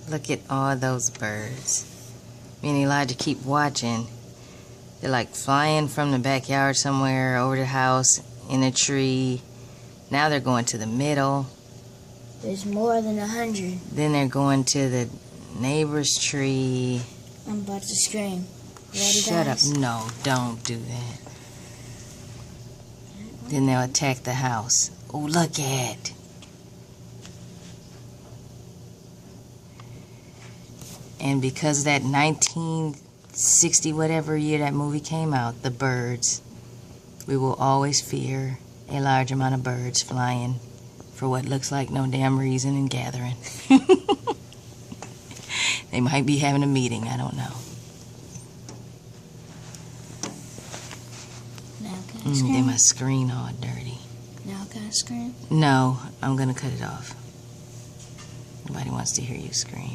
Look at all those birds. Me and Elijah keep watching. They're like flying from the backyard somewhere over the house, in a tree. Now they're going to the middle. There's more than 100. Then they're going to the neighbor's tree. I'm about to scream. Ready, Shut guys? up. No, don't do that. Then they'll attack the house. Oh, look at. And because that 1960 whatever year that movie came out, the birds, we will always fear a large amount of birds flying for what looks like no damn reason and gathering. They might be having a meeting, I don't know. Now can I scream? Get my screen all dirty. Now can I scream? No, I'm gonna cut it off. Nobody wants to hear you scream.